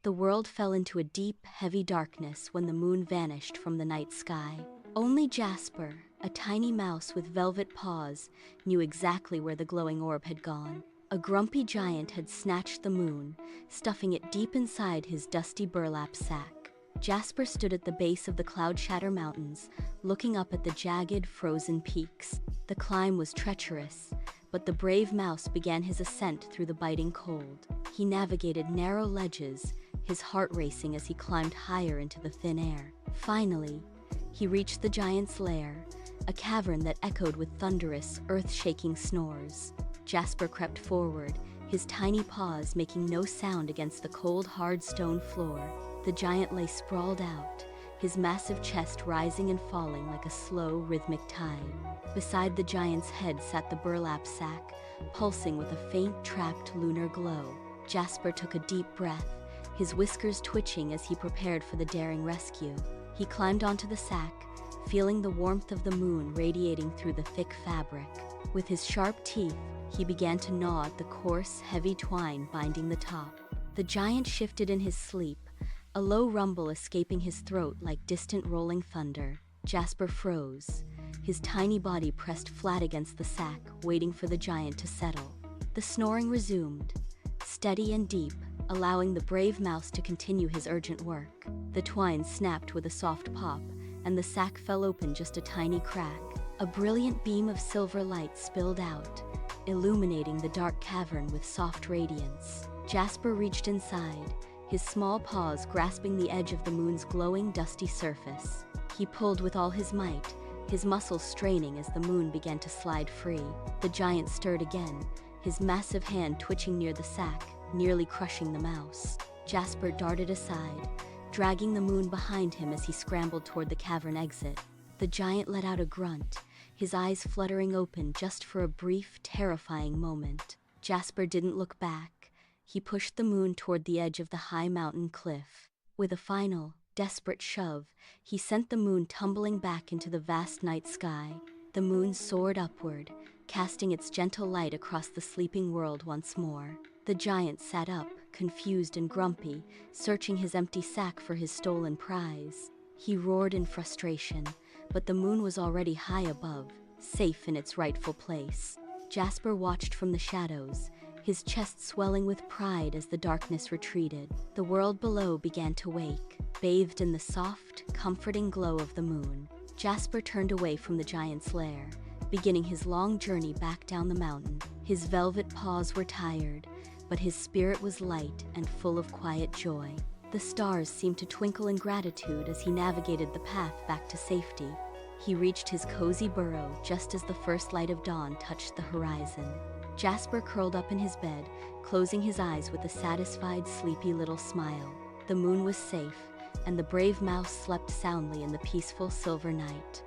The world fell into a deep, heavy darkness when the moon vanished from the night sky. Only Jasper, a tiny mouse with velvet paws, knew exactly where the glowing orb had gone. A grumpy giant had snatched the moon, stuffing it deep inside his dusty burlap sack. Jasper stood at the base of the Cloud-Shatter Mountains, looking up at the jagged, frozen peaks. The climb was treacherous, but the brave mouse began his ascent through the biting cold. He navigated narrow ledges, his heart racing as he climbed higher into the thin air. Finally, he reached the giant's lair, a cavern that echoed with thunderous, earth-shaking snores. Jasper crept forward, his tiny paws making no sound against the cold, hard stone floor. The giant lay sprawled out, his massive chest rising and falling like a slow, rhythmic tide. Beside the giant's head sat the burlap sack, pulsing with a faint, trapped lunar glow. Jasper took a deep breath, his whiskers twitching as he prepared for the daring rescue. He climbed onto the sack, feeling the warmth of the moon radiating through the thick fabric. With his sharp teeth, he began to gnaw at the coarse, heavy twine binding the top. The giant shifted in his sleep, a low rumble escaping his throat like distant rolling thunder. Jasper froze, his tiny body pressed flat against the sack, waiting for the giant to settle. The snoring resumed, steady and deep, allowing the brave mouse to continue his urgent work. The twine snapped with a soft pop, and the sack fell open just a tiny crack. A brilliant beam of silver light spilled out, illuminating the dark cavern with soft radiance. Jasper reached inside, his small paws grasping the edge of the moon's glowing, dusty surface. He pulled with all his might, his muscles straining as the moon began to slide free. The giant stirred again, his massive hand twitching near the sack, nearly crushing the mouse. Jasper darted aside, dragging the moon behind him as he scrambled toward the cavern exit. The giant let out a grunt, his eyes fluttering open just for a brief, terrifying moment. Jasper didn't look back. He pushed the moon toward the edge of the high mountain cliff. With a final, desperate shove, he sent the moon tumbling back into the vast night sky. The moon soared upward, casting its gentle light across the sleeping world once more. The giant sat up, confused and grumpy, searching his empty sack for his stolen prize. He roared in frustration, but the moon was already high above, safe in its rightful place. Jasper watched from the shadows, his chest swelling with pride as the darkness retreated. The world below began to wake, bathed in the soft, comforting glow of the moon. Jasper turned away from the giant's lair, beginning his long journey back down the mountain. His velvet paws were tired, but his spirit was light and full of quiet joy. The stars seemed to twinkle in gratitude as he navigated the path back to safety. He reached his cozy burrow just as the first light of dawn touched the horizon. Jasper curled up in his bed, closing his eyes with a satisfied, sleepy little smile. The moon was safe, and the brave mouse slept soundly in the peaceful silver night.